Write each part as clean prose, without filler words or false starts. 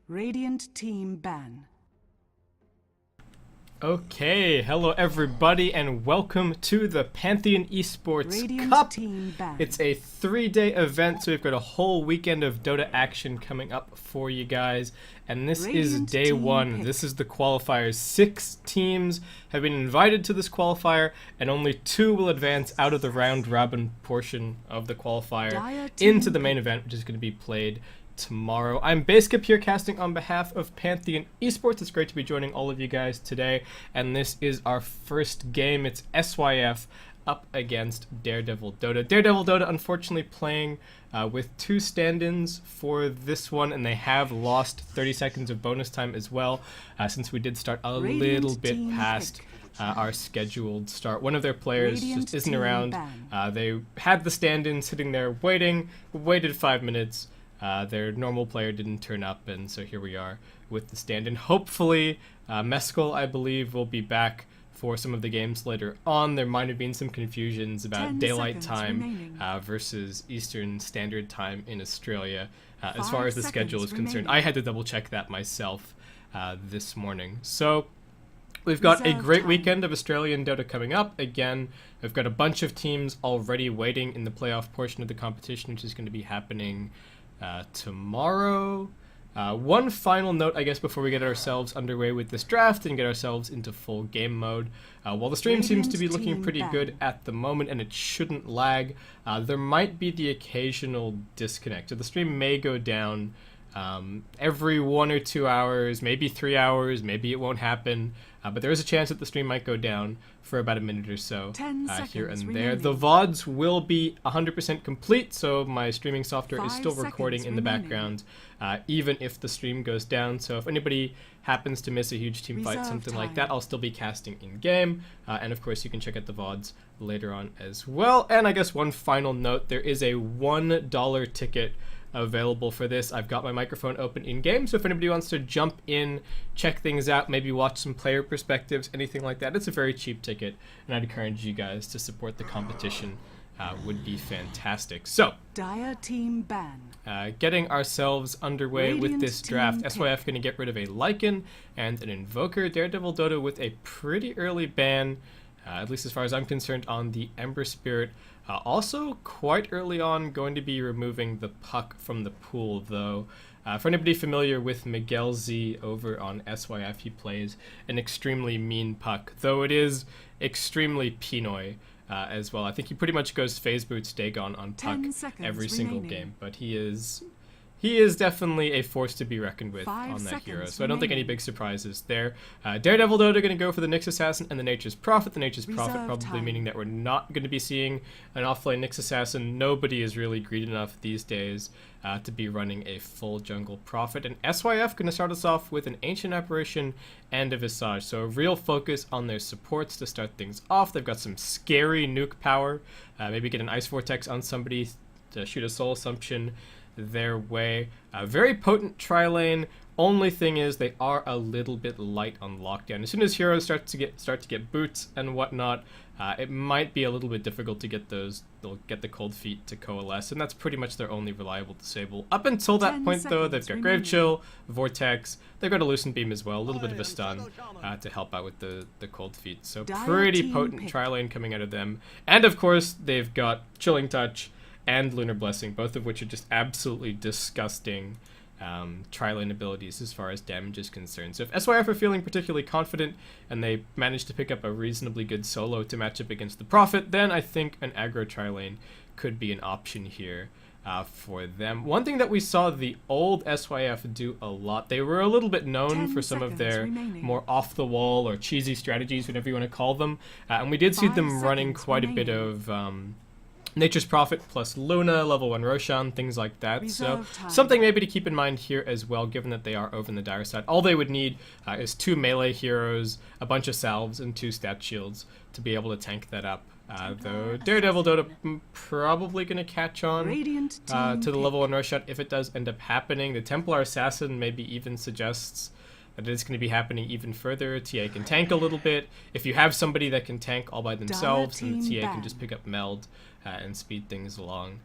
Radiant team ban. Okay, hello everybody and welcome to the Pantheon Esports Radiant Cup. team ban. It's a 3-day event, so we've got a whole weekend of Dota action coming up for you guys. And this is Radiant day team one. pick. This is the qualifiers. 6 teams have been invited to this qualifier, and only 2 will advance out of the round robin portion of the qualifier Dire team into the main pick. event, which is going to be played tomorrow. I'm Basecap here casting on behalf of Pantheon Esports. It's great to be joining all of you guys today, and this is our first game. It's Syf up against DareDevilDota. DareDevilDota unfortunately playing with 2 stand-ins for this one, and they have lost 30 seconds of bonus time as well, since we did start a Radiant little bit team past pick. our scheduled start. One of their players Radiant just isn't team around. ban. They had the stand-in sitting there waiting, waited 5 minutes. Their normal player didn't turn up, and so here we are with the stand-in. Hopefully, Mescal, I believe, will be back for some of the games later on. There might have been some confusions about 10 daylight seconds time remaining. versus Eastern Standard Time in Australia. As 5 far as the schedule is seconds concerned, remaining. I had to double-check that myself this morning. So we've got a Reserve great time. weekend of Australian Dota coming up. Again, we've got a bunch of teams already waiting in the playoff portion of the competition, which is going to be happening tomorrow. One final note, I guess, before we get ourselves underway with this draft and get ourselves into full game mode. While the stream seems to be Radiant looking team pretty ban. good at the moment and it shouldn't lag, there might be the occasional disconnect. So the stream may go down every 1 or 2 hours, maybe 3 hours, maybe it won't happen. But there is a chance that the stream might go down for about a minute or so 10 here and seconds there. remaining. The VODs will be 100% complete, so my streaming software is 5 still recording seconds in the remaining. background, even if the stream goes down. So if anybody happens to miss a huge team fight, Reserve something like time. that, I'll still be casting in-game. And of course, you can check out the VODs later on as well. And I guess one final note, there is a $1 ticket available for this. I've got my microphone open in game, so if anybody wants to jump in, check things out, maybe watch some player perspectives, anything like that, it's a very cheap ticket, and I'd encourage you guys to support the competition. Would be fantastic. So, Dire team ban. getting ourselves underway with Radiant this team draft. pick. SYF going to get rid of a Lycan and an Invoker. DareDevilDota with a pretty early ban, at least as far as I'm concerned, on the Ember Spirit. Also, quite early on, going to be removing the Puck from the pool, though. For anybody familiar with Miguel Z over on SYF, he plays an extremely mean Puck, though it is extremely Pinoy as well. I think he pretty much goes phase boots Dagon on Puck 10 seconds every single remaining. game, but he is definitely a force to be reckoned with 5 on that hero, seconds so I don't think any remaining. big surprises there. DareDevilDota going to go for the Nyx Assassin and the Nature's Prophet. The Nature's Prophet Reserve probably time. meaning that we're not going to be seeing an offlane Nyx Assassin. Nobody is really greedy enough these days to be running a full jungle Prophet. And SYF going to start us off with an Ancient Apparition and a Visage, so a real focus on their supports to start things off. They've got some scary nuke power. Maybe get an Ice Vortex on somebody to shoot a Soul Assumption their way. Very potent tri-lane. Only thing is they are a little bit light on lockdown. As soon as heroes start to get boots and whatnot, it might be a little bit difficult to get those. They'll get the cold feet to coalesce, and that's pretty much their only reliable disable. Up until that 10 point, though, they've seconds got remaining. Grave Chill, Vortex. They've got a Lucent Beam as well, a little bit of a stun to help out with the cold feet. So Dire pretty team potent pick. tri-lane coming out of them, and of course they've got Chilling Touch and Lunar Blessing, both of which are just absolutely disgusting tri-lane abilities as far as damage is concerned. So if SYF are feeling particularly confident and they manage to pick up a reasonably good solo to match up against the Prophet, then I think an aggro tri-lane could be an option here for them. One thing that we saw the old SYF do a lot, they were a little bit known 10 for some of seconds their remaining. more off-the-wall or cheesy strategies, whatever you want to call them, and we did see 5 them running seconds quite a bit remaining. of Nature's Prophet plus Luna, level 1 Roshan, things like that. Reserve So time. something maybe to keep in mind here as well, given that they are over in the dire side. All they would need is 2 melee heroes, a bunch of salves, and 2 stat shields to be able to tank that up. Though DareDevilDota probably going to catch on Radiant to team the pick. level 1 Roshan if it does end up happening. The Templar Assassin maybe even suggests that it's going to be happening even further. TA can tank a little bit. If you have somebody that can tank all by themselves, then the team TA can ban. just pick up Meld and speed things along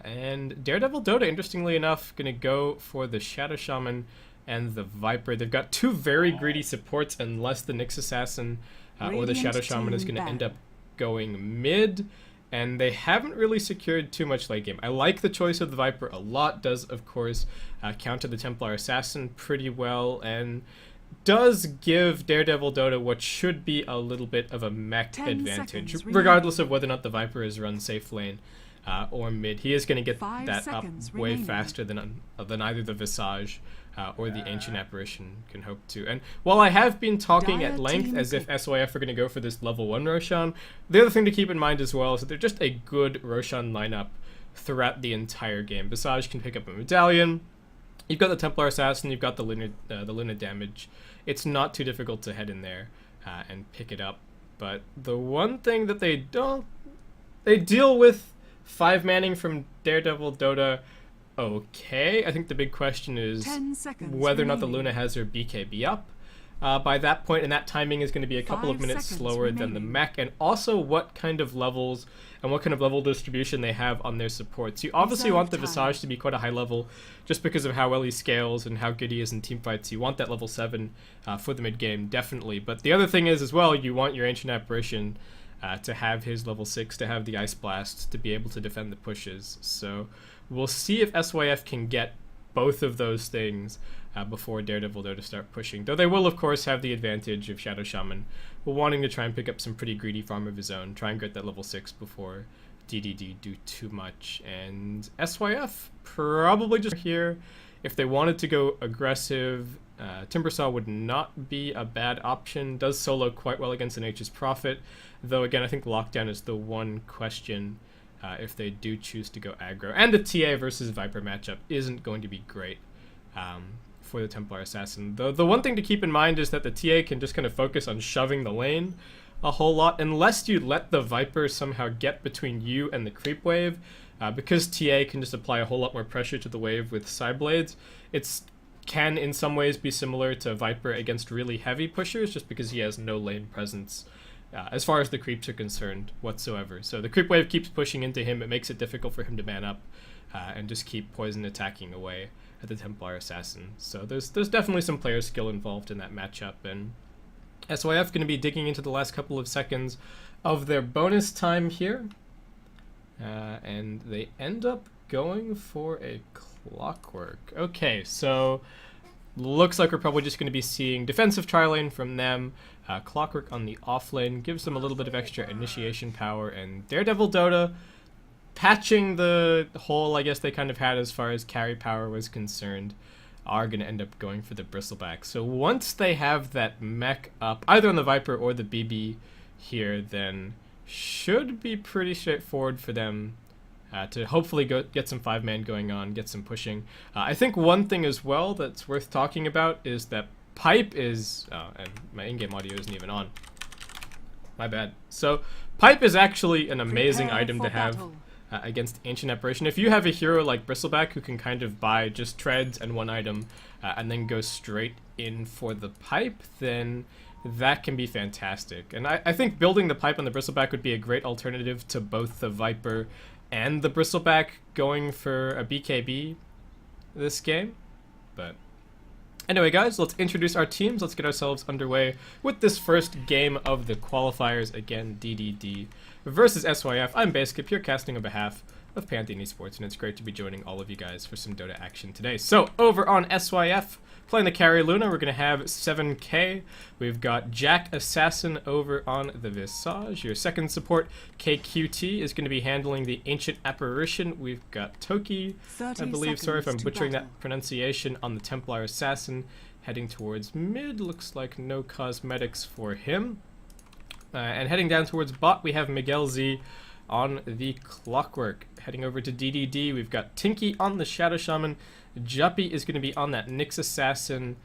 And DareDevilDota, interestingly enough, going to go for the Shadow Shaman and the Viper. They've got two very greedy supports, unless the Nyx Assassin or the Shadow Shaman is going to end up going mid. And they haven't really secured too much late game. I like the choice of the Viper a lot. Does, of course, counter the Templar Assassin pretty well, and does give DareDevilDota what should be a little bit of a mech advantage, regardless of whether or not the Viper is run safe lane or mid. He is going to get that up way faster than either the Visage or the Ancient Apparition can hope to. And while I have been talking at length as if SYF are going to go for this level 1 Roshan, the other thing to keep in mind as well is that they're just a good Roshan lineup throughout the entire game. Visage can pick up a medallion. You've got the Templar Assassin, you've got the Luna damage. It's not too difficult to head in there and pick it up. But the one thing that they deal with 5-manning from DareDevilDota okay. I think the big question is whether or not the Luna has her BKB up by that point, and that timing is going to be a couple of minutes slower than the mech, and also what kind of levels and what kind of level distribution they have on their supports. You obviously want the Visage to be quite a high level just because of how well he scales and how good he is in teamfights. You want that level 7 for the mid game, definitely. But the other thing is as well, you want your Ancient Apparition to have his level 6, to have the Ice Blast, to be able to defend the pushes. So we'll see if SYF can get both of those things before DareDevilDota start pushing. Though they will, of course, have the advantage of Shadow Shaman, wanting to try and pick up some pretty greedy farm of his own, try and get that level 6 before DDD do too much. And SYF probably just here. If they wanted to go aggressive, Timbersaw would not be a bad option. Does solo quite well against an H's Prophet, though again I think Lockdown is the one question if they do choose to go aggro. And the TA versus Viper matchup isn't going to be great for the Templar Assassin. Though the one thing to keep in mind is that the TA can just kind of focus on shoving the lane a whole lot, unless you let the Viper somehow get between you and the creep wave. Because TA can just apply a whole lot more pressure to the wave with side blades, it can in some ways be similar to Viper against really heavy pushers, just because he has no lane presence as far as the creeps are concerned whatsoever. So the creep wave keeps pushing into him, it makes it difficult for him to man up and just keep poison attacking away at the Templar Assassin. So there's definitely some player skill involved in that matchup, and SYF going to be digging into the last couple of seconds of their bonus time here. And they end up going for a Clockwork. Okay, so looks like we're probably just going to be seeing defensive tri-lane from them. Clockwork on the off lane gives them a little bit of extra initiation power, and DareDevilDota patching the hole I guess they kind of had as far as carry power was concerned are going to end up going for the Bristleback. So once they have that mech up, either on the Viper or the BB here, then should be pretty straightforward for them to hopefully get some 5-man going on, get some pushing. I think one thing as well that's worth talking about is that Pipe is... and my in-game audio isn't even on. My bad. So Pipe is actually an amazing item to have against Ancient Apparition. If you have a hero like Bristleback who can kind of buy just treads and one item and then go straight in for the Pipe, then that can be fantastic. And I think building the Pipe on the Bristleback would be a great alternative to both the Viper and the Bristleback going for a BKB this game. But anyway, guys, let's introduce our teams. Let's get ourselves underway with this first game of the qualifiers. Again, DDD versus SYF. I'm Basically Pure casting on behalf of Pantheones Esports, and it's great to be joining all of you guys for some Dota action today. So, over on SYF, playing the carry Luna, we're going to have 7K. We've got Jack Assassin over on the Visage. Your second support, KQT, is going to be handling the Ancient Apparition. We've got Toki, I believe, sorry if I'm butchering that pronunciation, on the Templar Assassin, heading towards mid. Looks like no cosmetics for him. And heading down towards bot, we have Miguel Z on the Clockwork. Heading over to DDD, we've got Tinky on the Shadow Shaman. Juppy is going to be on that Nyx Assassin.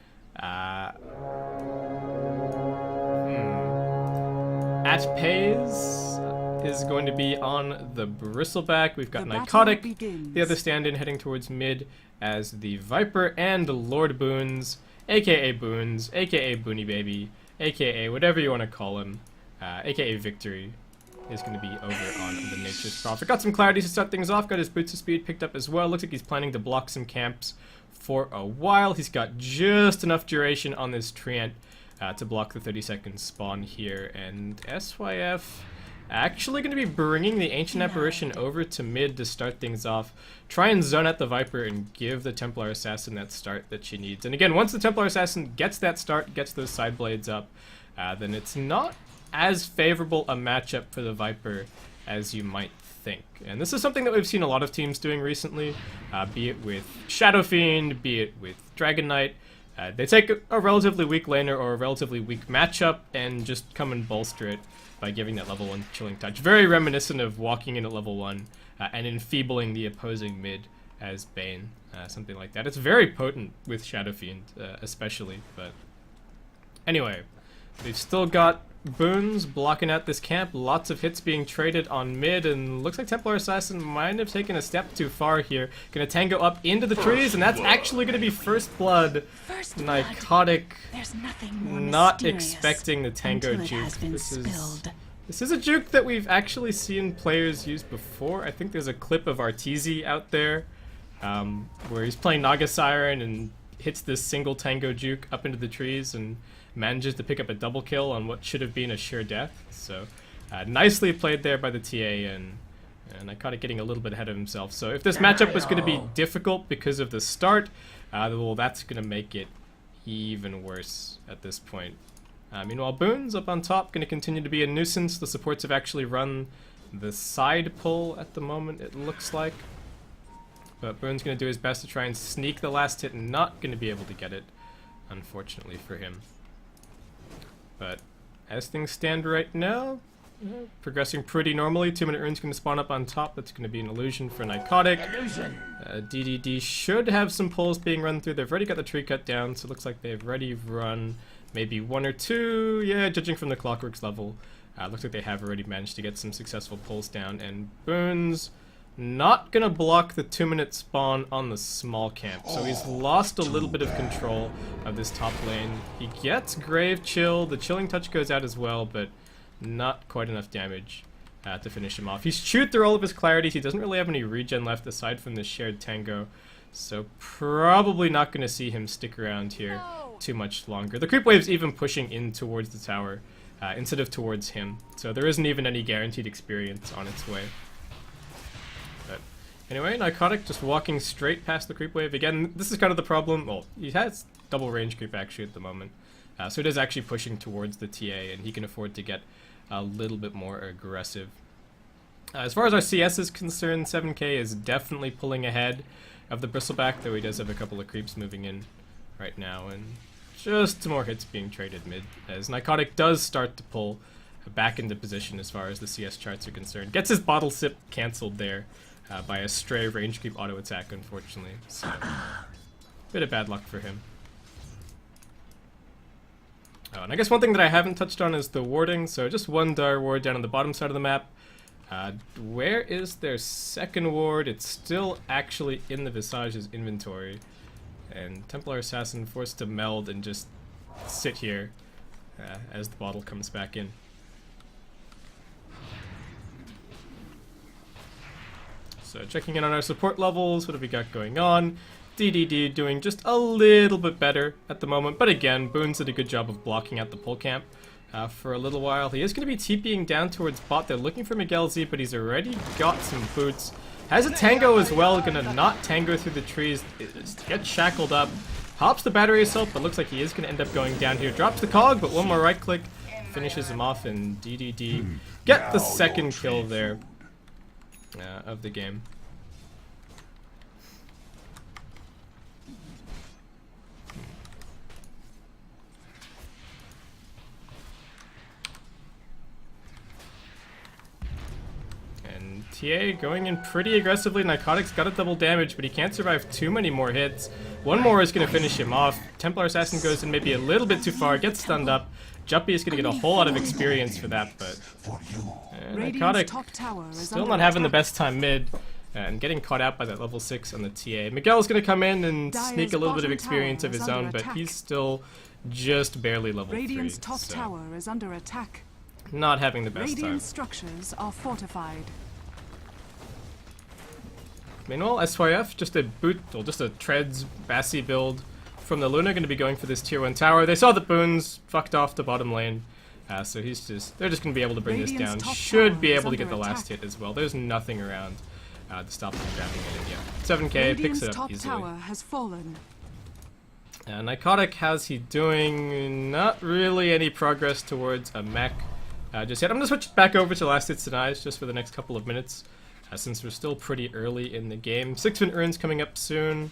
Atpays is going to be on the Bristleback. We've got Nycotic, the other stand-in, heading towards mid as the Viper, and Lord Boons, aka Boony Baby, aka whatever you want to call him, aka Victory, is going to be over on the Nature's Prophet. Got some clarity to start things off, got his boots of speed picked up as well. Looks like he's planning to block some camps for a while. He's got just enough duration on this Treant to block the 30-second spawn here, and SYF actually going to be bringing the Ancient Apparition over to mid to start things off. Try and zone out the Viper and give the Templar Assassin that start that she needs. And again, once the Templar Assassin gets that start, gets those side blades up, then it's not as favorable a matchup for the Viper as you might think. And this is something that we've seen a lot of teams doing recently, be it with Shadow Fiend, be it with Dragon Knight. They take a relatively weak laner or a relatively weak matchup and just come and bolster it by giving that level 1 Chilling Touch. Very reminiscent of walking in at level 1 and enfeebling the opposing mid as Bane, something like that. It's very potent with Shadow Fiend, especially, but anyway, we've still got boons blocking out this camp, lots of hits being traded on mid, and looks like Templar Assassin might have taken a step too far here. Gonna tango up into the trees, and that's actually gonna be first blood. Nycotic, There's nothing more not mysterious expecting the tango until it juke. has been spilled. This is a juke that we've actually seen players use before. I think there's a clip of Arteezy out there where he's playing Naga Siren and hits this single tango juke up into the trees and manages to pick up a double kill on what should have been a sure death. So nicely played there by the TA, and I caught it getting a little bit ahead of himself. So if this matchup was going to be difficult because of the start, well, that's going to make it even worse at this point. Meanwhile, Boon's up on top, going to continue to be a nuisance. The supports have actually run the side pull at the moment, it looks like. But Boon's going to do his best to try and sneak the last hit, and not going to be able to get it, unfortunately for him. But as things stand right now, progressing pretty normally. 2-minute rune's going to spawn up on top. That's going to be an illusion for Nycotic. DDD should have some pulls being run through. They've already got the tree cut down, so it looks like they've already run maybe 1 or 2. Yeah, judging from the Clockworks level, looks like they have already managed to get some successful pulls down. And Boon's not going to block the 2-minute spawn on the small camp, so he's lost a little bit of control of this top lane. He gets Grave Chill, the Chilling Touch goes out as well, but not quite enough damage to finish him off. He's chewed through all of his clarities. He doesn't really have any regen left aside from the shared tango, so probably not going to see him stick around here too much longer. The creep wave's even pushing in towards the tower instead of towards him, so there isn't even any guaranteed experience on its way. Anyway, Nycotic just walking straight past the creep wave. Again, this is kind of the problem. Well, he has double range creep actually at the moment. So it is actually pushing towards the TA, and he can afford to get a little bit more aggressive. As far as our CS is concerned, 7K is definitely pulling ahead of the Bristleback, though he does have a couple of creeps moving in right now, and just more hits being traded mid, as Nycotic does start to pull back into position as far as the CS charts are concerned. Gets his bottle sip cancelled there by a stray range creep auto attack, unfortunately. So, bit of bad luck for him. Oh, and I guess one thing that I haven't touched on is the warding. So just one Dire ward down on the bottom side of the map. Where is their second ward? It's still actually in the Visage's inventory. And Templar Assassin forced to meld and just sit here as the bottle comes back in. So checking in on our support levels, what have we got going on? DDD doing just a little bit better at the moment, but again, Boons did a good job of blocking out the pull camp for a little while. He is going to be TPing down towards bot. They're looking for Miguel Z, but he's already got some boots. Has a tango as well, gonna not tango through the trees, get shackled up. Hops the battery assault, but looks like he is gonna end up going down here. Drops the cog, but one more right click finishes him off, and DDD get the second kill there of the game. And TA going in pretty aggressively. Nycotic's got a double damage, but he can't survive too many more hits. One more is going to finish him off. Templar Assassin goes in maybe a little bit too far, gets stunned up. Juppy is going to get a whole lot of experience for that, but Nycotic still not having the best time mid, and getting caught out by that level 6 on the TA. Miguel's going to come in and sneak a little bit of experience of his own, but he's still just barely level 3. Radiant's top tower is under attack. not having the best time. Radiant structures are fortified. Meanwhile, SYF, just a Treads Bassi build from the Luna, going to be going for this tier 1 tower. They saw the boons, fucked off the bottom lane. So they're just going to be able to bring this down. Should be able to get the last hit as well. There's nothing around to stop them grabbing it. And yeah, 7k picks it up easily. Tower has fallen. Nycotic, how's he doing? Not really any progress towards a mech just yet. I'm going to switch back over to Last Hits Denies just for the next couple of minutes, since we're still pretty early in the game. 6-Fin Urns coming up soon.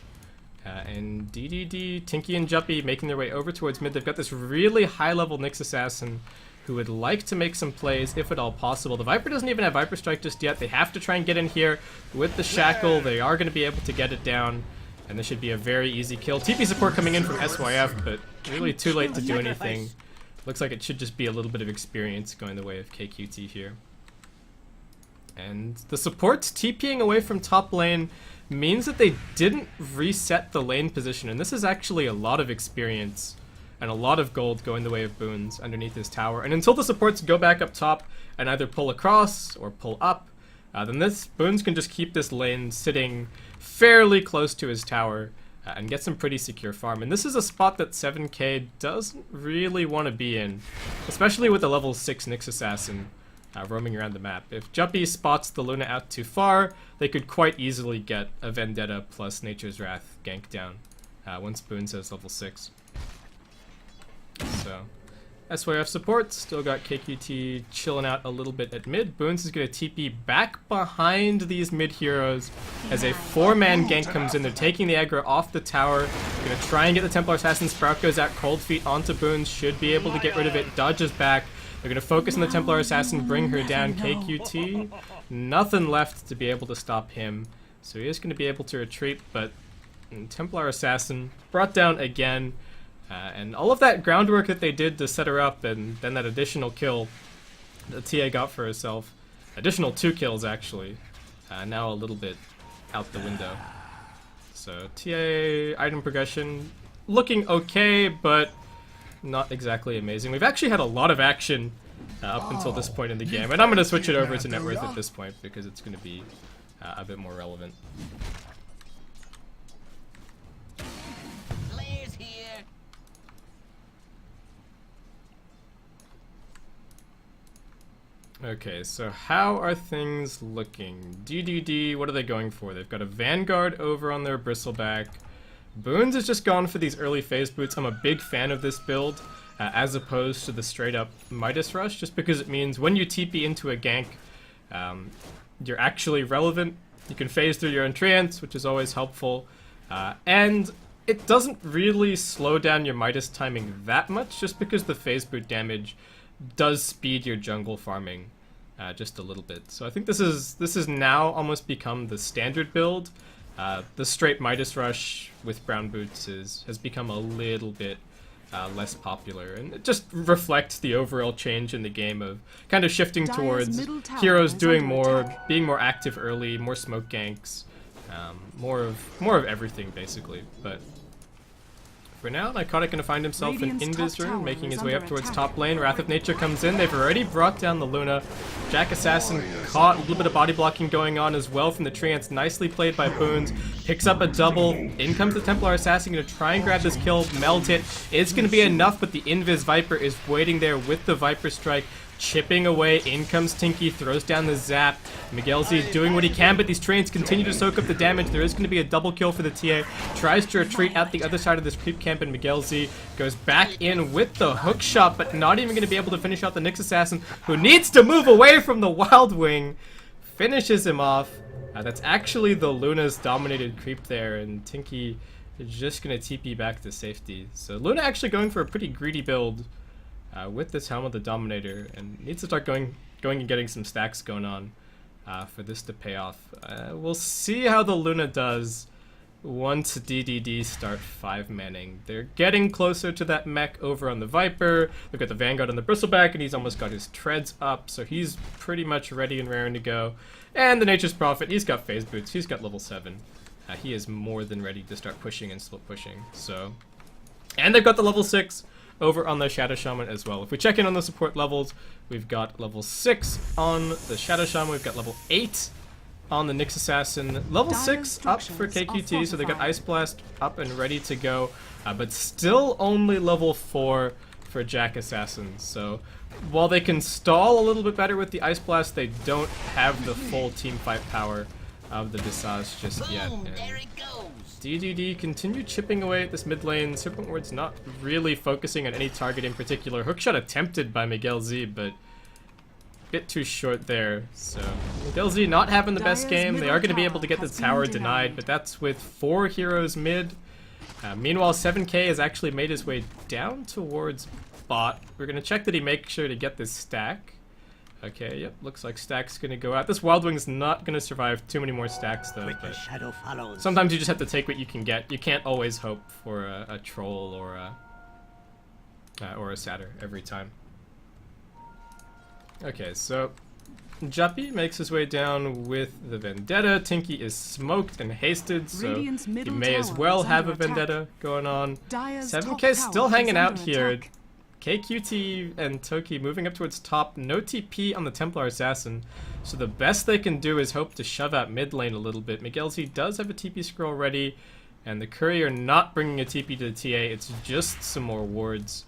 And DDD, Tinky and Juppy making their way over towards mid. They've got this really high-level Nyx Assassin who would like to make some plays, if at all possible. The Viper doesn't even have Viper Strike just yet. They have to try and get in here with the Shackle. They are going to be able to get it down, and this should be a very easy kill. TP support coming in from SYF, but really too late to do anything. Looks like it should just be a little bit of experience going the way of KQT here. And the supports TPing away from top lane means that they didn't reset the lane position, and this is actually a lot of experience and a lot of gold going the way of boons underneath this tower. And until the supports go back up top and either pull across or pull up, then this boons can just keep this lane sitting fairly close to his tower and get some pretty secure farm. And this is a spot that 7k doesn't really want to be in, especially with the level 6 Nyx Assassin roaming around the map. If Juppy spots the Luna out too far, they could quite easily get a Vendetta plus Nature's Wrath gank down once boons has level 6. So, SYF support, still got KQT chilling out a little bit at mid. Boons is going to TP back behind these mid heroes as a 4-man gank comes in. They're taking the aggro off the tower. Going to try and get the Templar Assassin. Sprout goes out, Cold Feet onto Boons, should be able to get rid of it, dodges back. They're going to focus on the Templar Assassin, bring her down. KQT, nothing left to be able to stop him. So he is going to be able to retreat, but Templar Assassin brought down again. And all of that groundwork that they did to set her up, and then that additional kill that TA got for herself, additional 2 kills actually, now a little bit out the window. So TA item progression looking okay, but not exactly amazing. We've actually had a lot of action up until this point in the game, and I'm going to switch it over to net worth at this point because it's going to be a bit more relevant. Okay, so how are things looking? DDD, what are they going for? They've got a Vanguard over on their Bristleback. Boons has just gone for these early phase boots. I'm a big fan of this build, as opposed to the straight-up Midas Rush, just because it means when you TP into a gank, you're actually relevant. You can phase through your own trance, which is always helpful, and it doesn't really slow down your Midas timing that much, just because the phase boot damage does speed your jungle farming just a little bit. So I think this is now almost become the standard build. The straight Midas Rush with brown boots has become a little bit less popular, and it just reflects the overall change in the game of kind of shifting towards heroes doing more, being more active early, more smoke ganks, more of everything basically. But for now, Nycotic going to find himself in Invis room, making his way up towards top lane. Wrath of Nature comes in. They've already brought down the Luna. Jack Assassin caught, a little bit of body blocking going on as well from the Trance. Nicely played by Boons. Picks up a double. In comes the Templar Assassin, going to try and grab this kill. Meld it. It's going to be enough, but the Invis Viper is waiting there with the Viper Strike. Chipping away, in comes Tinky, throws down the zap. Miguel Z doing what he can, but these trains continue to soak up the damage. There is going to be a double kill for the TA. Tries to retreat out the other side of this creep camp, and Miguel Z goes back in with the hook shot, but not even going to be able to finish out the Nyx Assassin, who needs to move away from the Wild Wing. Finishes him off. That's actually the Luna's dominated creep there, and Tinky is just going to TP back to safety. So Luna actually going for a pretty greedy build with this Helm of the Dominator, and needs to start going and getting some stacks going on for this to pay off. We'll see how the Luna does once DDD start 5-manning. They're getting closer to that mech over on the Viper. They've got the Vanguard on the Bristleback, and he's almost got his treads up, so he's pretty much ready and raring to go. And the Nature's Prophet, he's got phase boots, he's got level 7. He is more than ready to start pushing and split pushing. So, and they've got the level 6 over on the Shadow Shaman as well. If we check in on the support levels, we've got level 6 on the Shadow Shaman, we've got level 8 on the Nyx Assassin, level 6 up for KQT, so they got Ice Blast up and ready to go, but still only level 4 for Jack Assassins. So while they can stall a little bit better with the Ice Blast, they don't have the full team fight power of the Visage just yet. And There it goes. DDD continue chipping away at this mid lane. Serpent Ward's not really focusing on any target in particular. Hookshot attempted by Miguel Z, but bit too short there. So Miguel Z not having the best game. They are going to be able to get the tower denied, but that's with 4 heroes mid. Meanwhile, 7K has actually made his way down towards bot. We're going to check that he makes sure to get this stack. Okay, yep, looks like stack's going to go out. This Wild Wing's not going to survive too many more stacks though, but Shadow follows. sometimes you just have to take what you can get. You can't always hope for a troll or a satyr every time. Okay, so Juppy makes his way down with the Vendetta. Tinky is smoked and hasted, so Radiant's he middle may as tower well is have a under attack. Vendetta going on. Dire's 7K top still tower hanging is out under here. attack. KQT and Toki moving up towards top. No TP on the Templar Assassin, so the best they can do is hope to shove out mid lane a little bit. Miguel Z does have a TP scroll ready, and the Courier not bringing a TP to the TA. It's just some more wards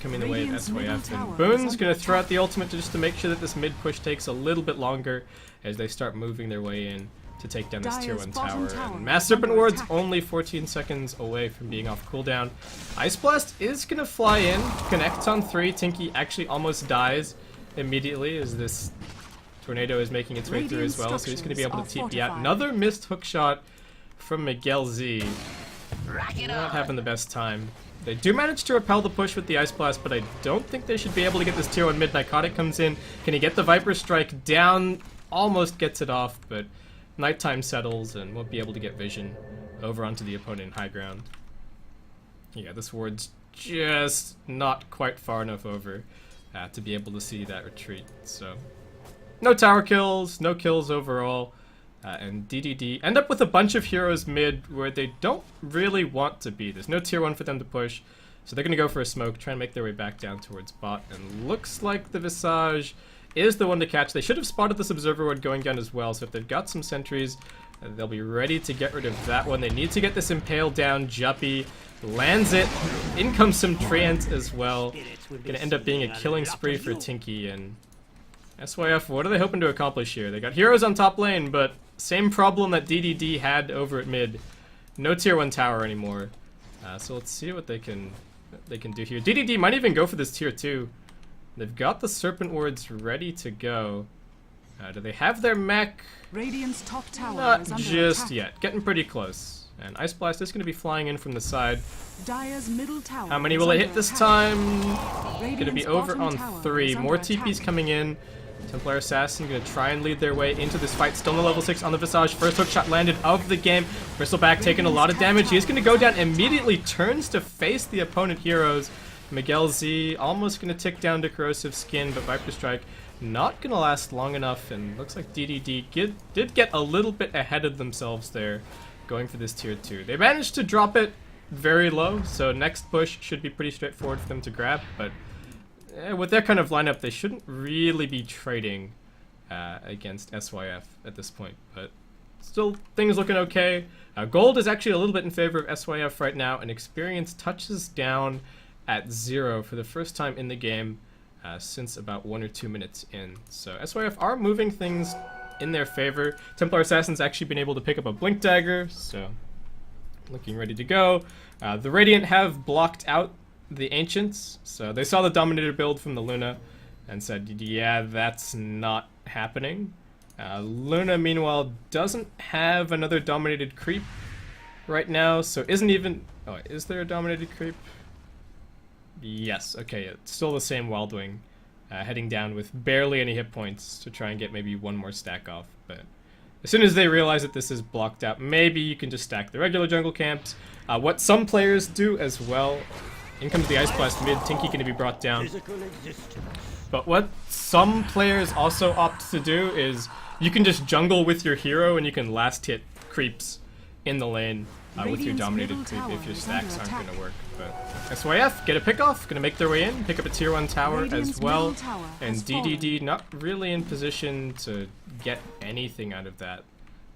coming the way of Radiant's middle SYF. tower And is Boone's under going to throw out attack. the ultimate just to make sure that this mid push takes a little bit longer as they start moving their way in to take down this tier Dire's 1 bottom tower. tower And Mass is Serpent under Ward's attack. only 14 seconds away from being off cooldown. Ice Blast is going to fly in, connects on 3. Tinky actually almost dies immediately as this tornado is making its way through as well, so he's going to be able to structures TP out. are Another missed hook shot from Miguel Z. Rock it Not on. having the best time. They do manage to repel the push with the Ice Blast, but I don't think they should be able to get this tier 1 mid. Narcotic comes in. Can he get the Viper Strike down? Almost gets it off, but nighttime settles and won't be able to get vision over onto the opponent in high ground. Yeah, this ward's just not quite far enough over to be able to see that retreat. So no tower kills, no kills overall. And DDD end up with a bunch of heroes mid where they don't really want to be. There's no tier 1 for them to push, so they're going to go for a smoke, try and make their way back down towards bot. And looks like the Visage is the one to catch. They should have spotted this Observer Ward going down as well, so if they've got some sentries, they'll be ready to get rid of that one. They need to get this Impale down. Juppy lands it. In comes some Treant as well. Gonna end up being a killing spree for Tinky, and SYF, what are they hoping to accomplish here? They got heroes on top lane, but same problem that DDD had over at mid. No tier 1 tower anymore. So let's see what they can do here. DDD might even go for this tier 2. They've got the Serpent Wards ready to go. Do they have their mech? Radiant's top tower Not is under just attack. yet. Getting pretty close. And Ice Blast is going to be flying in from the side. Dire's middle tower How many is will they under hit this attack. time? Radiant's Going to be over bottom on tower 3. is More under TPs attack. coming in. Templar Assassin going to try and lead their way into this fight. Still on the level 6 on the Visage. First hook shot landed of the game. Bristleback taking a lot of damage. He's going to go down, immediately turns to face the opponent heroes. Miguel Z almost going to tick down to Corrosive Skin, but Viper Strike not going to last long enough, and looks like DDD did get a little bit ahead of themselves there, going for this tier 2. They managed to drop it very low, so next push should be pretty straightforward for them to grab, but with their kind of lineup, they shouldn't really be trading against SYF at this point, but still, things looking okay. Gold is actually a little bit in favor of SYF right now, and experience touches down at 0 for the first time in the game since about 1 or 2 minutes in. So SYF are moving things in their favor. Templar Assassin's actually been able to pick up a Blink Dagger, so looking ready to go. The Radiant have blocked out the Ancients, so they saw the Dominator build from the Luna and said, yeah, that's not happening. Luna, meanwhile, doesn't have another Dominated creep right now, so isn't even... Oh, is there a Dominated creep? Yes, okay, it's still the same Wild Wing, heading down with barely any hit points to try and get maybe one more stack off, but as soon as they realize that this is blocked out, maybe you can just stack the regular jungle camps. What some players do as well, in comes the Ice Blast mid, Tinky going to be brought down. But what some players also opt to do is you can just jungle with your hero and you can last hit creeps in the lane with your Radiant's dominated middle creep tower if your is stacks under aren't going attack. to work. But SYF get a pick off, gonna make their way in, pick up a tier 1 tower Radiant's as well, middle tower and has DDD not really in position to get anything out of that.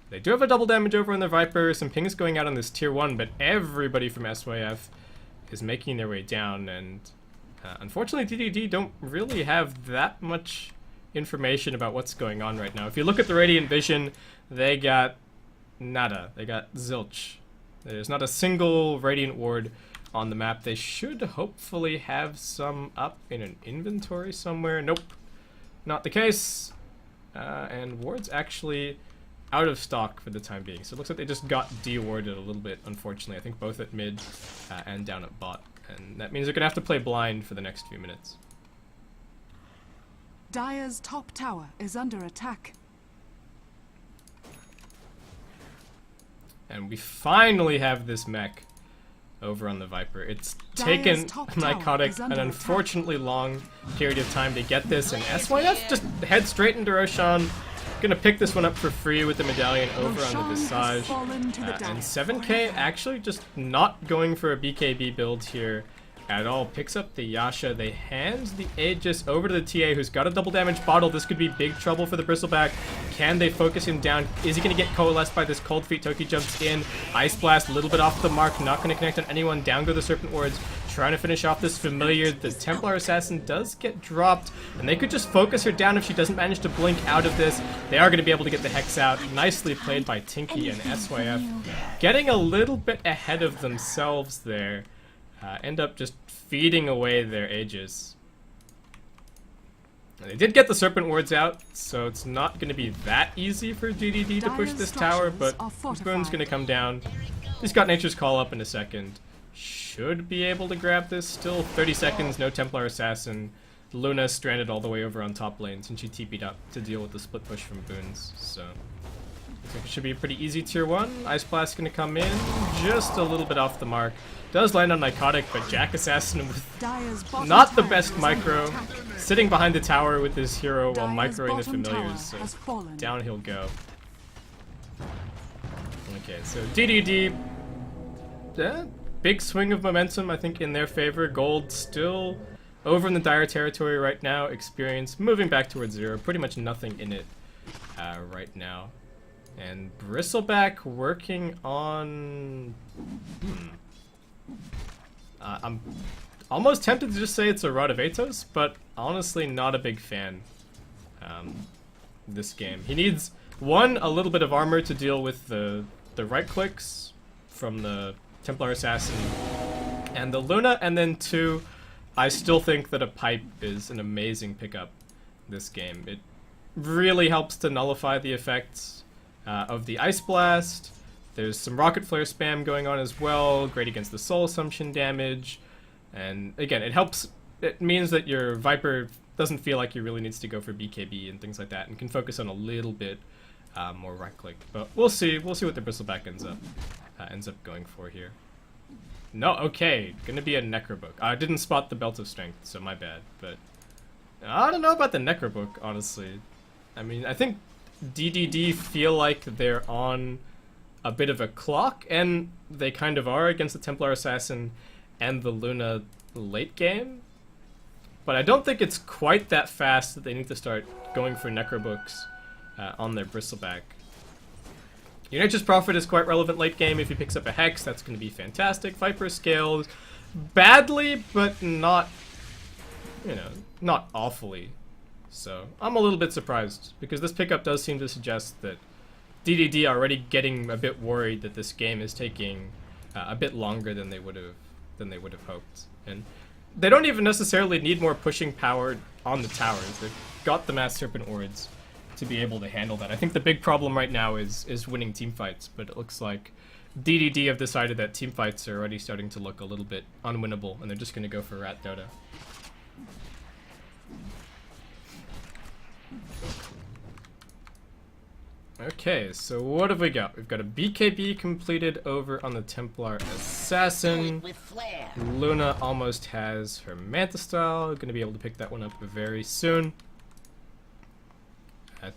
They do have a double damage over on the Viper, some pings going out on this tier 1, but everybody from SYF is making their way down, and unfortunately DDD don't really have that much information about what's going on right now. If you look at the Radiant Vision, they got nada. They got zilch. There's not a single Radiant Ward on the map. They should hopefully have some up in an inventory somewhere. Nope, not the case. And wards actually out of stock for the time being. So it looks like they just got de-warded a little bit, unfortunately. I think both at mid and down at bot. And that means they're going to have to play blind for the next few minutes. Dire's top tower is under attack. And we finally have this mech over on the Viper. It's taken Mycotic an unfortunately long period of time to get this, and SYF just head straight into Roshan. Gonna pick this one up for free with the medallion over on the Visage. And 7K actually just not going for a BKB build here at all. Picks up the Yasha. They hand the Aegis over to the TA, who's got a double damage bottle. This could be big trouble for the Bristleback. Can they focus him down? Is he going to get coalesced by this Cold Feet? Toki jumps in. Ice Blast, a little bit off the mark. Not going to connect on anyone. Down go the Serpent Wards. Trying to finish off this familiar. The Templar Assassin does get dropped, and they could just focus her down if she doesn't manage to blink out of this. They are going to be able to get the Hex out. Nicely played by Tinky and SYF. Getting a little bit ahead of themselves there. End up just feeding away their Aegis. They did get the Serpent Wards out, so it's not going to be that easy for DDD to push this tower, but Boon's going to come down. He's got Nature's Call up in a second. Should be able to grab this. Still 30 seconds, no Templar Assassin. Luna stranded all the way over on top lane since she TP'd up to deal with the split push from Boons, so I think it should be a pretty easy tier 1. Ice Blast going to come in just a little bit off the mark. Does land on Mycotic, but Jack Assassin with not the best micro. Sitting behind the tower with his hero while microing the familiars, so down he'll go. Okay, so DDD, big swing of momentum I think in their favor. Gold still over in the dire territory right now. Experience moving back towards 0. Pretty much nothing in it right now. And Bristleback working on... I'm almost tempted to just say it's a Rod of Atos, but honestly not a big fan this game. He needs, one, a little bit of armor to deal with the right clicks from the Templar Assassin and the Luna, and then 2, I still think that a pipe is an amazing pickup this game. It really helps to nullify the effects of the Ice Blast. There's some Rocket Flare spam going on as well, great against the Soul Assumption damage, and again, it helps. It means that your Viper doesn't feel like he really needs to go for BKB and things like that, and can focus on a little bit more right click. But we'll see. We'll see what the Bristleback ends up going for here. No, okay, gonna be a Necrobook. I didn't spot the Belt of Strength, so my bad. But I don't know about the Necrobook, honestly. I mean, I think DDD feel like they're on a bit of a clock, and they kind of are against the Templar Assassin and the Luna late game. But I don't think it's quite that fast that they need to start going for Necrobooks on their Bristleback. Your Nature's Prophet is quite relevant late game. If he picks up a Hex, that's going to be fantastic. Viper scales badly, but not, you know, not awfully. So I'm a little bit surprised, because this pickup does seem to suggest that DDD are already getting a bit worried that this game is taking a bit longer than they would have hoped. And they don't even necessarily need more pushing power on the towers. They've got the Mass Serpent Wards to be able to handle that. I think the big problem right now is winning team fights, but it looks like DDD have decided that team fights are already starting to look a little bit unwinnable, and they're just going to go for Rat Dota. Okay, so what have we got? We've got a BKB completed over on the Templar Assassin. Luna almost has her Manta Style. Going to be able to pick that one up very soon.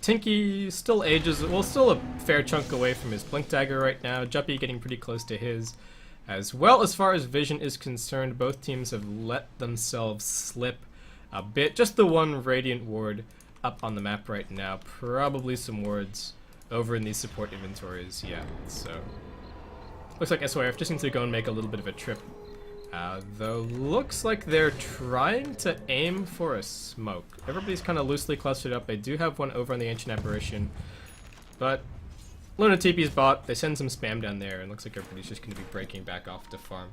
Tinky still ages, well, still a fair chunk away from his Blink Dagger right now. Juppy getting pretty close to his. as well. As far as vision is concerned, both teams have let themselves slip a bit. Just the one Radiant Ward up on the map right now. Probably some wards over in these support inventories. Yeah, so looks like SYF just needs to go and make a little bit of a trip. Though looks like they're trying to aim for a smoke. Everybody's kind of loosely clustered up. They do have one over on the Ancient Apparition, but Luna TP's bot. They send some spam down there, and looks like everybody's just going to be breaking back off to farm.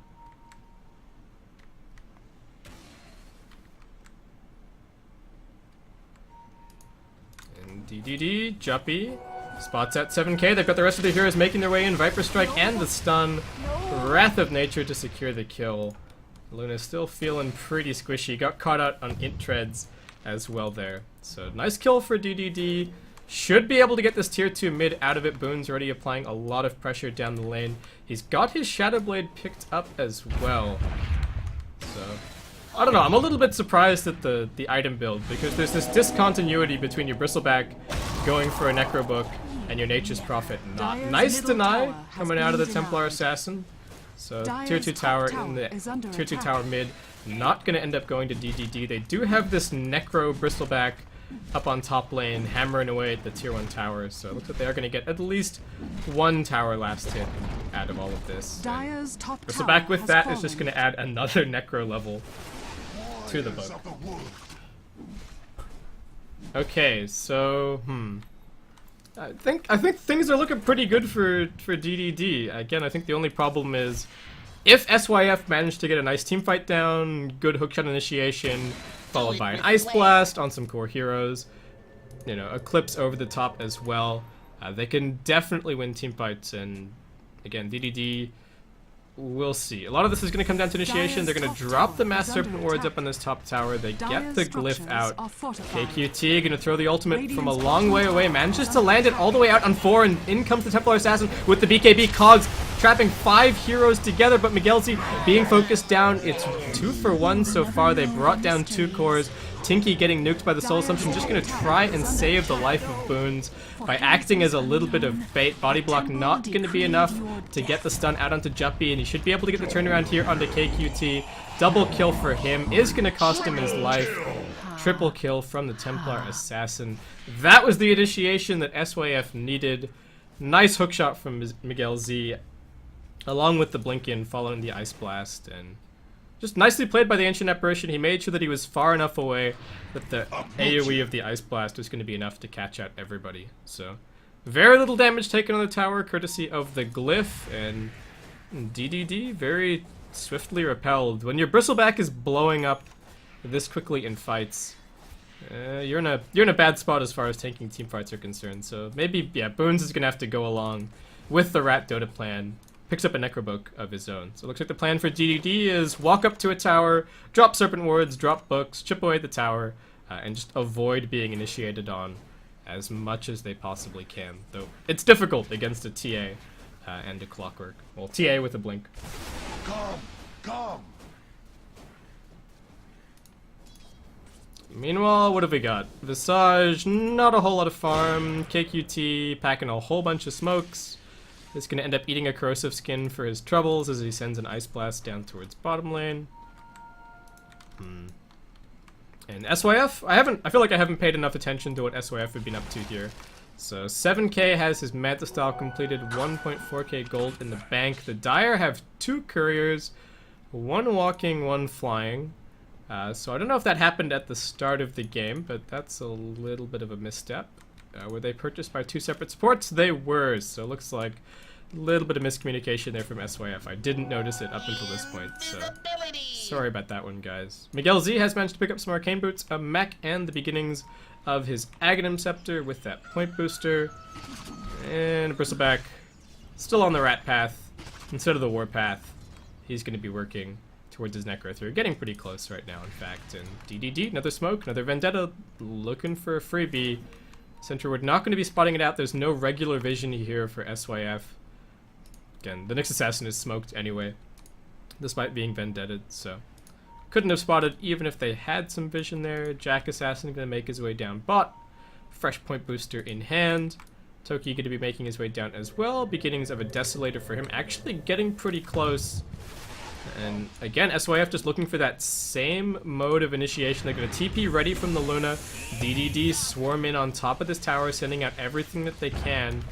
And DDD, Juppy, spots at 7k. They've got the rest of the heroes making their way in. Viper Strike and the stun. Wrath of Nature to secure the kill. Luna's still feeling pretty squishy. Got caught out on int treads as well there. So nice kill for DDD. Should be able to get this tier 2 mid out of it. Boone's already applying a lot of pressure down the lane. He's got his Shadow Blade picked up as well. So I don't know, I'm a little bit surprised at the item build, because there's this discontinuity between your Bristleback going for a Necro Book and your Nature's Prophet not. Nice deny coming out of the Templar Assassin. So tier 2 tower in the tier 2 tower mid, not going to end up going to DDD. They do have this Necro Bristleback up on top lane, hammering away at the tier 1 tower, so it looks like they are going to get at least one tower last hit out of all of this. Bristleback with that is just going to add another Necro level to the book. Okay, so I think things are looking pretty good for DDD. Again, I think the only problem is if SYF managed to get a nice team fight down, good hookshot initiation, followed by an Ice Blast on some core heroes, you know, Eclipse over the top as well, they can definitely win team fights. And again, DDD, we'll see. A lot of this is going to come down to initiation. They're going to drop the Mass Serpent Wards up on this top tower. They get the Glyph out. KQT going to throw the ultimate from a long way away. Manages to land it all the way out on 4, and in comes the Templar Assassin with the BKB. Cogs trapping 5 heroes together, but Miguel Z being focused down. It's 2 for 1 so far. They brought down 2 cores. Tinky getting nuked by the Soul Assumption, just going to try and save the life of Boons by acting as a little bit of bait. Body block not going to be enough to get the stun out onto Juppy, and he should be able to get the turnaround here onto KQT. Double kill for him is going to cost him his life. Triple kill from the Templar Assassin. That was the initiation that SYF needed. Nice hookshot from Miguel Z, along with the Blink-In following the Ice Blast, and just nicely played by the Ancient Apparition. He made sure that he was far enough away that the AoE of the Ice Blast was going to be enough to catch out everybody. So very little damage taken on the tower, courtesy of the Glyph, and DDD very swiftly repelled. When your Bristleback is blowing up this quickly in fights, you're in a bad spot as far as tanking team fights are concerned. So maybe, yeah, Boons is going to have to go along with the Rat Dota plan. Picks up a Necrobook of his own. So it looks like the plan for DDD is walk up to a tower, drop Serpent Wards, drop books, chip away the tower, and just avoid being initiated on as much as they possibly can. Though it's difficult against a TA and a Clockwork. Well, TA with a blink. Come. Meanwhile, what have we got? Visage, not a whole lot of farm. KQT packing a whole bunch of smokes. He's going to end up eating a corrosive skin for his troubles as he sends an Ice Blast down towards bottom lane. And SYF, I feel like I haven't paid enough attention to what SYF have been up to here. So 7k has his Manta Style completed, 1.4k gold in the bank. The Dire have 2 couriers, 1 walking, 1 flying. So I don't know if that happened at the start of the game, but that's a little bit of a misstep. Were they purchased by 2 separate supports? They were, so it looks like a little bit of miscommunication there from SYF. I didn't notice it up until this point, so sorry about that one, guys. Miguel Z has managed to pick up some Arcane Boots, a mech, and the beginnings of his Aghanim Scepter with that point booster. And Bristleback still on the Rat Path instead of the War Path. He's going to be working towards his Necro through. Getting pretty close right now, in fact. And DDD, another smoke, another Vendetta, looking for a freebie. Sentry Ward not going to be spotting it out. There's no regular vision here for SYF. Again, the Nyx Assassin is smoked anyway, despite being Vendetted, so couldn't have spotted even if they had some vision there. Jack Assassin going to make his way down bot. Fresh point booster in hand. Toki going to be making his way down as well. Beginnings of a Desolator for him. Actually getting pretty close. And again, SYF just looking for that same mode of initiation. They're going to TP ready from the Luna. DDD swarm in on top of this tower, sending out everything that they can.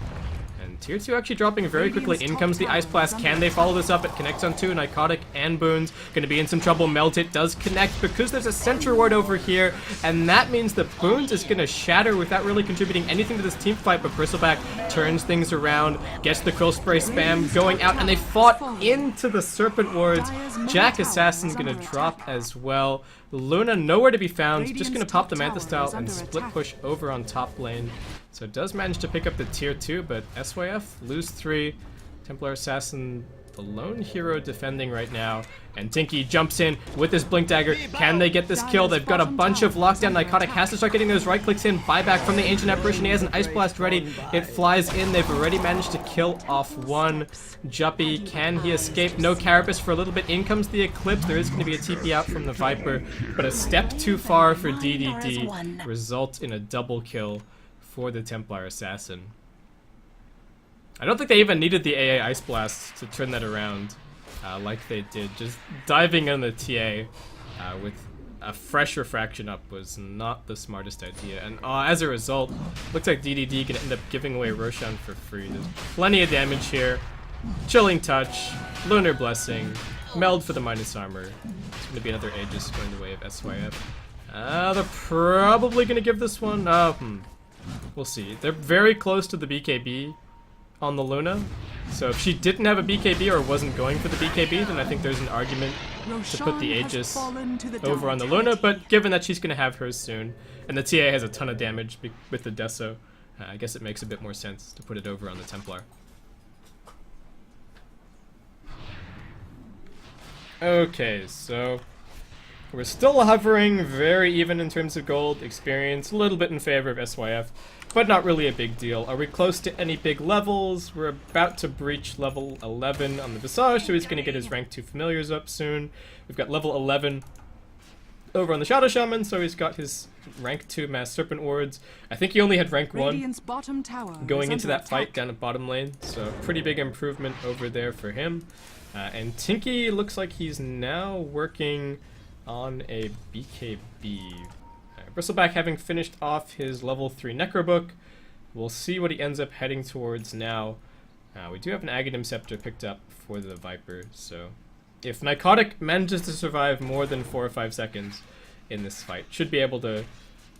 And tier 2 actually dropping very quickly. In comes the Ice Blast. Can they follow this up? It connects on 2. Nycotic and Boons going to be in some trouble. Melt It does connect because there's a Sentry Ward over here. And that means that Boons is going to shatter without really contributing anything to this team fight. But Bristleback turns things around, gets the Krill Spray spam going out. And they fought into the Serpent Wards. Jack Assassin's going to drop as well. Luna nowhere to be found. Just going to pop the Manta Style and split push over on top lane. So it does manage to pick up the tier 2, but SYF lose 3. Templar Assassin, the lone hero defending right now. And Tinky jumps in with his Blink Dagger. Can they get this kill? They've got a bunch of lockdown. Nycotic has to start getting those right clicks in. Buyback from the Ancient Apparition. He has an Ice Blast ready. It flies in. They've already managed to kill off one. Juppy, can he escape? No Carapace for a little bit. In comes the Eclipse. There is going to be a TP out from the Viper, but a step too far for DDD results in a double kill for the Templar Assassin. I don't think they even needed the AA Ice Blast to turn that around like they did. Just diving on the TA with a fresh refraction up was not the smartest idea. And as a result, looks like DDD can end up giving away Roshan for free. There's plenty of damage here. Chilling Touch, Lunar Blessing, Meld for the minus armor. It's going to be another Aegis going the way of SYF. They're probably going to give this one. We'll see. They're very close to the BKB on the Luna. So if she didn't have a BKB or wasn't going for the BKB, then I think there's an argument to put the Aegis over on the Luna. But given that she's going to have hers soon, and the TA has a ton of damage with the Deso, I guess it makes a bit more sense to put it over on the Templar. Okay, so we're still hovering very even in terms of gold experience, a little bit in favor of SYF, but not really a big deal. Are we close to any big levels? We're about to breach level 11 on the Visage, so he's going to get his rank 2 familiars up soon. We've got level 11 over on the Shadow Shaman, so he's got his rank 2 Mass Serpent Wards. I think he only had rank 1 going into that fight down at bottom lane, so pretty big improvement over there for him. And Tinky looks like he's now working on a BKB. Bristleback having finished off his level 3 Necrobook. We'll see what he ends up heading towards now. We do have an Aghanim Scepter picked up for the Viper, so if Nycotic manages to survive more than 4 or 5 seconds in this fight, should be able to,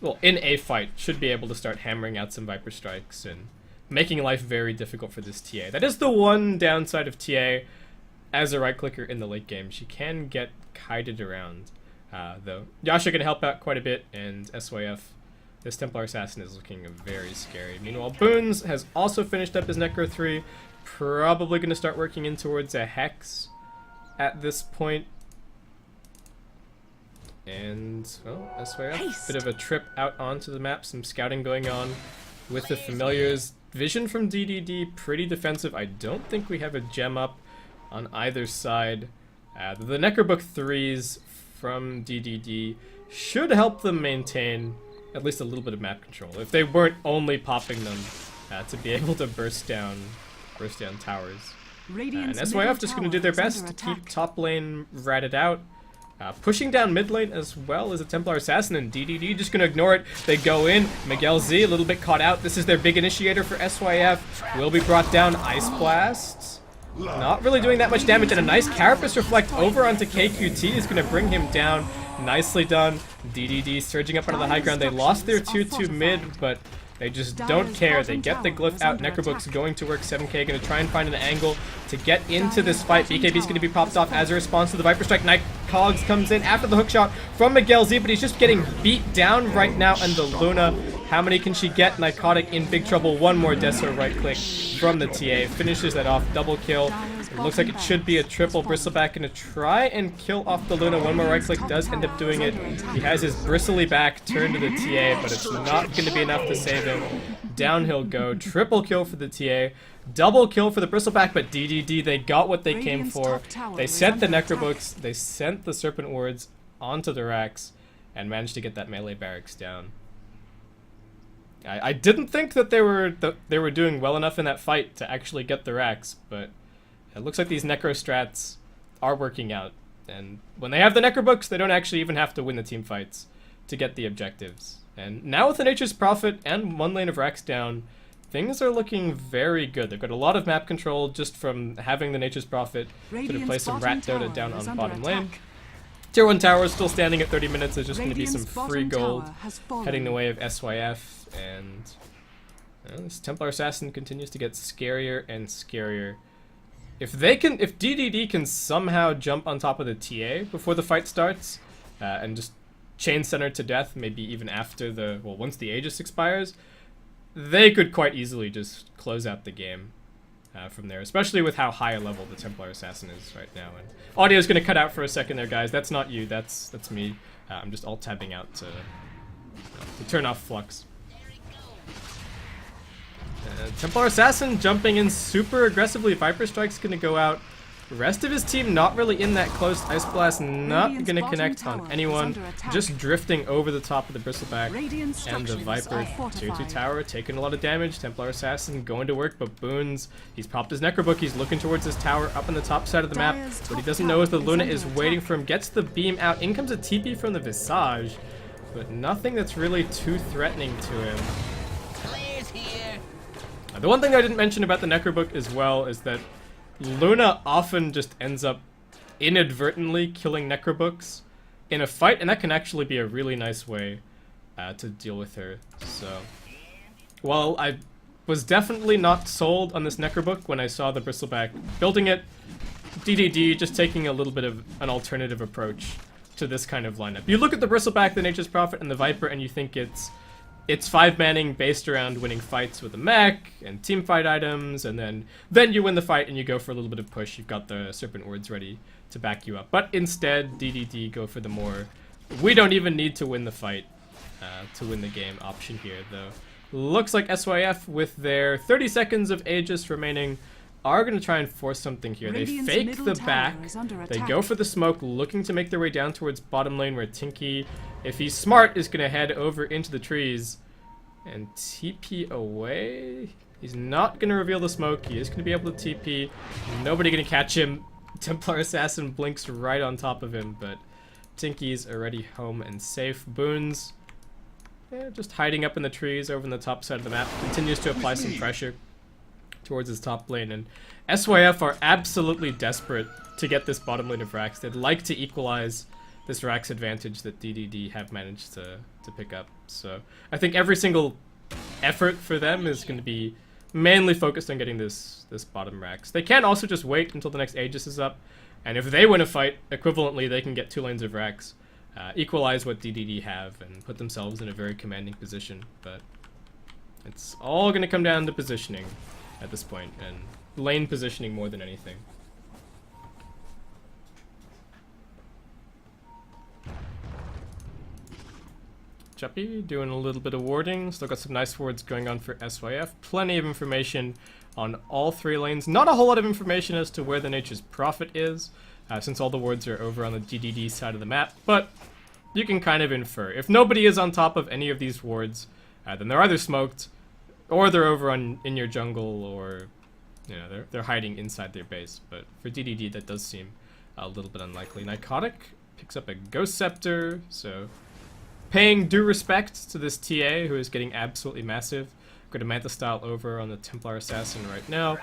well, in a fight, should be able to start hammering out some Viper Strikes and making life very difficult for this TA. That is the one downside of TA as a right-clicker in the late game. She can get kited around. Though Yasha can help out quite a bit, and SYF, this Templar Assassin, is looking very scary. Meanwhile, Boons has also finished up his Necro 3, probably going to start working in towards a Hex at this point. And, well, SYF, bit of a trip out onto the map, some scouting going on with the familiars. Vision from DDD, pretty defensive. I don't think we have a gem up on either side. The Necrobook 3s from DDD should help them maintain at least a little bit of map control, if they weren't only popping them to be able to burst down towers. And SYF just going to do their best to keep top lane ratted out. Pushing down mid lane as well as a Templar Assassin, and DDD just going to ignore it. They go in. Miguel Z a little bit caught out. This is their big initiator for SYF. Will be brought down. Ice Blast. Not really doing that much damage, and a nice Carapace Reflect over onto KQT is going to bring him down. Nicely done. DDD surging up onto the high ground. They lost their 2-2 mid, but they just don't care. They get the glyph out. Necrobook's going to work. 7k going to try and find an angle to get into this fight. BKB's going to be popped off as a response to the Viper Strike. Night Cogs comes in after the hookshot from Miguel Z, but he's just getting beat down right now. And the Luna, how many can she get? Nycotic in big trouble. One more Deso right click from the TA. Finishes that off. Double kill. It looks like it should be a triple. Bristleback going to try and kill off the Luna. One more right click does end up doing it. He has his bristly back turned to the TA, but it's not going to be enough to save him. Down he'll go. Triple kill for the TA. Double kill for the Bristleback, but DDD, they got what they came for. They sent the Necrobooks, they sent the Serpent Wards onto the racks, and managed to get that melee barracks down. I didn't think that they were doing well enough in that fight to actually get the racks, but it looks like these Necro strats are working out. And when they have the Necro books, they don't actually even have to win the team fights to get the objectives. And now with the Nature's Prophet and one lane of racks down, things are looking very good. They've got a lot of map control just from having the Nature's Prophet to play some Rat Dota down on bottom lane. Tier 1 tower is still standing at 30 minutes. There's just going to be some free gold heading the way of SYF, and this Templar Assassin continues to get scarier and scarier. If DDD can somehow jump on top of the TA before the fight starts, and just chain center to death, maybe even after once the Aegis expires, they could quite easily just close out the game from there, especially with how high a level the Templar Assassin is right now. And audio's gonna cut out for a second there, guys. That's not you, that's me. I'm just alt-tabbing out to turn off Flux. Templar Assassin jumping in super aggressively. Viper Strike's gonna go out. The rest of his team not really in that close. Ice Blast not gonna connect on anyone. Just drifting over the top of the Bristleback. And the Viper tier 2 tower taking a lot of damage. Templar Assassin going to work, but Boons, he's popped his Necrobook. He's looking towards his tower up on the top side of the map. What he doesn't know is the Luna is waiting for him. Gets the beam out. In comes a TP from the Visage, but nothing that's really too threatening to him. The one thing I didn't mention about the Necrobook as well is that Luna often just ends up inadvertently killing Necrobooks in a fight, and that can actually be a really nice way to deal with her. So, while I was definitely not sold on this Necrobook when I saw the Bristleback building it, DDD just taking a little bit of an alternative approach to this kind of lineup. You look at the Bristleback, the Nature's Prophet, and the Viper, and you think it's 5-manning based around winning fights with a mech and team fight items, and then you win the fight and you go for a little bit of push. You've got the Serpent Words ready to back you up. But instead, DDD go for the more, we don't even need to win the fight to win the game option here, though. Looks like SYF, with their 30 seconds of Aegis remaining, are going to try and force something here. They fake the back, they go for the smoke, looking to make their way down towards bottom lane, where Tinky, if he's smart, is going to head over into the trees and TP away. He's not going to reveal the smoke. He is going to be able to TP. Nobody going to catch him. Templar Assassin blinks right on top of him, but Tinky's already home and safe. Boons, just hiding up in the trees over on the top side of the map, continues to apply some pressure towards his top lane, and SYF are absolutely desperate to get this bottom lane of racks. They'd like to equalize this racks advantage that DDD have managed to pick up. So I think every single effort for them is going to be mainly focused on getting this bottom racks. They can also just wait until the next Aegis is up, and if they win a fight, equivalently they can get 2 lanes of racks, equalize what DDD have, and put themselves in a very commanding position. But it's all going to come down to positioning at this point, and lane positioning more than anything. Chuppy doing a little bit of warding. Still got some nice wards going on for SYF. Plenty of information on all 3 lanes. Not a whole lot of information as to where the Nature's Prophet is, since all the wards are over on the DDD side of the map, but you can kind of infer. If nobody is on top of any of these wards, then they're either smoked, or they're over in your jungle, or they're hiding inside their base. But for DDD, that does seem a little bit unlikely. Nycotic picks up a Ghost Scepter, so paying due respect to this TA, who is getting absolutely massive. Got a Manta Style over on the Templar Assassin right now.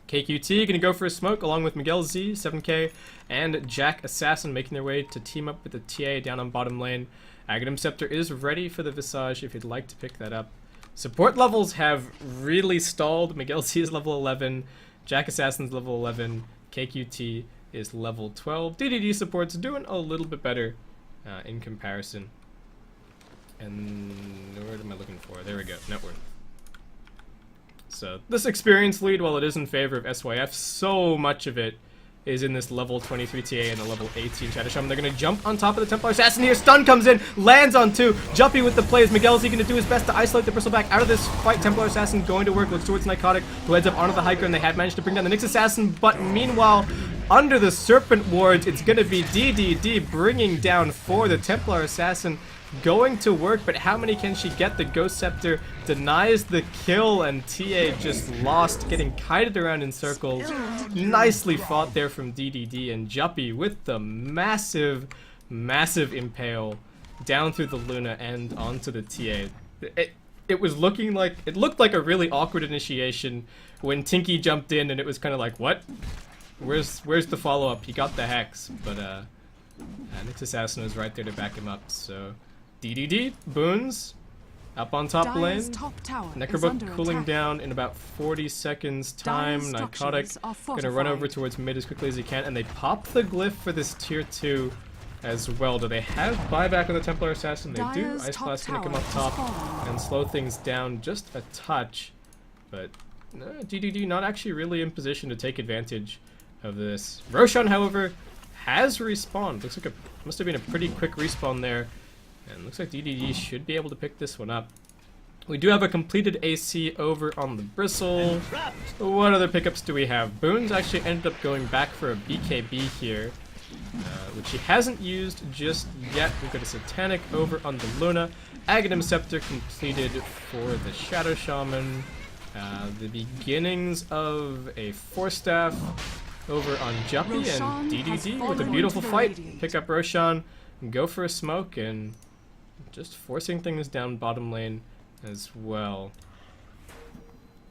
KQT gonna go for a smoke along with Miguel Z, 7k, and Jack Assassin making their way to team up with the TA down on bottom lane. Aghanim Scepter is ready for the Visage if you'd like to pick that up. Support levels have really stalled. Miguel Z is level 11, Jack Assassin's level 11, KQT is level 12. DDD support's doing a little bit better in comparison. And what am I looking for? There we go, net worth. So this experience lead, while it is in favor of SYF, so much of it is in this level 23 TA and the level 18 Shadow Shaman. They're going to jump on top of the Templar Assassin here. Stun comes in, lands on 2. Jumpy with the plays. Miguel Z going to do his best to isolate the Bristleback out of this fight. Templar Assassin going to work, looks towards Nycotic, who heads up onto the hiker, and they have managed to bring down the Nyx Assassin, but meanwhile, under the Serpent Wards. It's going to be DDD bringing down 4. The Templar Assassin going to work, but how many can she get? The Ghost Scepter denies the kill, and TA just lost, getting kited around in circles. Nicely fought there from DDD, and Juppy with the massive impale down through the Luna and onto the TA. It looked like a really awkward initiation when Tinky jumped in, and it was kind of like, what? Where's the follow-up? He got the Hex, but Nyx Assassin was right there to back him up, so DDD, Boons, up on top lane. Necrobook cooling down in about 40 seconds time. Narcotic gonna run over towards mid as quickly as he can, and they pop the glyph for this tier 2 as well. Do they have buyback on the Templar Assassin? They do. Ice Blast gonna come up top and slow things down just a touch, but DDD not actually really in position to take advantage of this. Roshan, however, has respawned. Looks like must have been a pretty quick respawn there. And looks like DDD should be able to pick this one up. We do have a completed AC over on the Bristle. What other pickups do we have? Boons actually ended up going back for a BKB here, which he hasn't used just yet. We've got a Satanic over on the Luna. Aghanim Scepter completed for the Shadow Shaman. The beginnings of a Force Staff over on Juppy, and DDD with a beautiful fight. Pick up Roshan, go for a smoke, and just forcing things down bottom lane as well.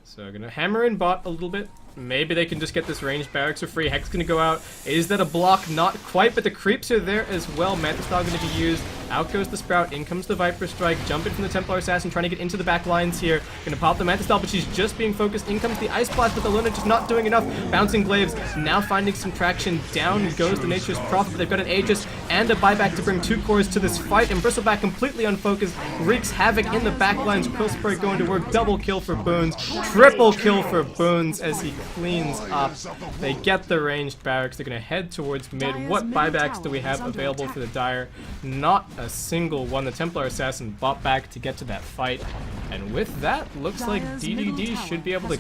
So gonna hammer in bot a little bit. Maybe they can just get this ranged barracks for free. Hex gonna go out. Is that a block? Not quite, but the creeps are there as well. Mantis Dog gonna be used. Out goes the Sprout. In comes the Viper Strike. Jumping from the Templar Assassin, trying to get into the back lines here. Gonna pop the Mantis Dog, but she's just being focused. In comes the Ice Blast, but the Luna just not doing enough. Bouncing Glaives, now finding some traction. Down goes the Nature's Prophet, but they've got an Aegis and a buyback to bring 2 cores to this fight. And Bristleback completely unfocused. Wreaks havoc in the back lines. Quill Spray going to work. Double kill for Boons. Triple kill for Boons as he cleans up. They get the ranged barracks. They're going to head towards mid. What buybacks do we have available for the Dire? Not a single one. The Templar Assassin bought back to get to that fight. And with that, looks like DDD should be able to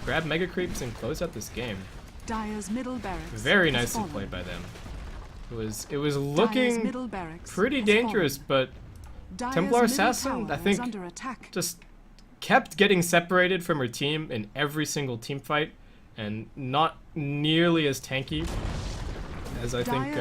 grab Mega Creeps and close out this game. Very nicely played by them. It was looking pretty dangerous, but Templar Assassin, I think, just kept getting separated from her team in every single team fight, and not nearly as tanky as I think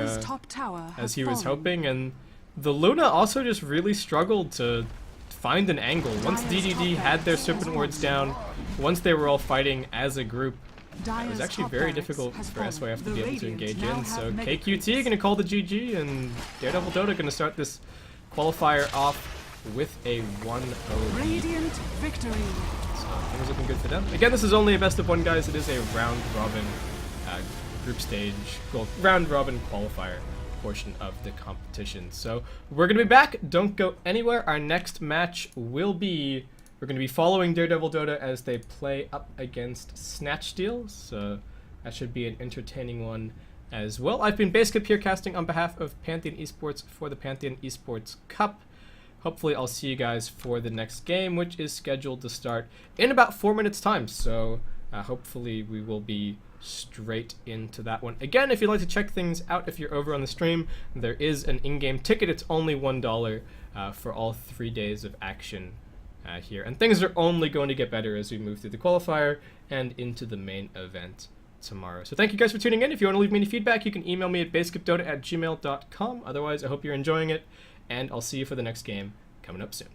as he was hoping. And the Luna also just really struggled to find an angle. Once DDD had their Serpent Wards down, once they were all fighting as a group, it was actually very difficult for SYF to be able to engage in. So KQT gonna call the GG, and DareDevilDota gonna start this qualifier off with a 1-0 lead. Radiant victory. So things looking good for them. Again, this is only a best of 1, guys. It is a round robin group stage, well, round robin qualifier portion of the competition. So we're gonna be back. Don't go anywhere. Our next match will be, we're gonna be following DareDevilDota as they play up against Snatchsteel. So that should be an entertaining one as well. I've been Basecamp here casting on behalf of Pantheon Esports for the Pantheon Esports Cup. Hopefully I'll see you guys for the next game, which is scheduled to start in about 4 minutes time. So hopefully we will be straight into that one. Again, if you'd like to check things out, if you're over on the stream, there is an in-game ticket. It's only $1 for all 3 days of action here. And things are only going to get better as we move through the qualifier and into the main event tomorrow. So thank you guys for tuning in. If you want to leave me any feedback, you can email me at basecampdota@gmail.com. Otherwise, I hope you're enjoying it, and I'll see you for the next game coming up soon.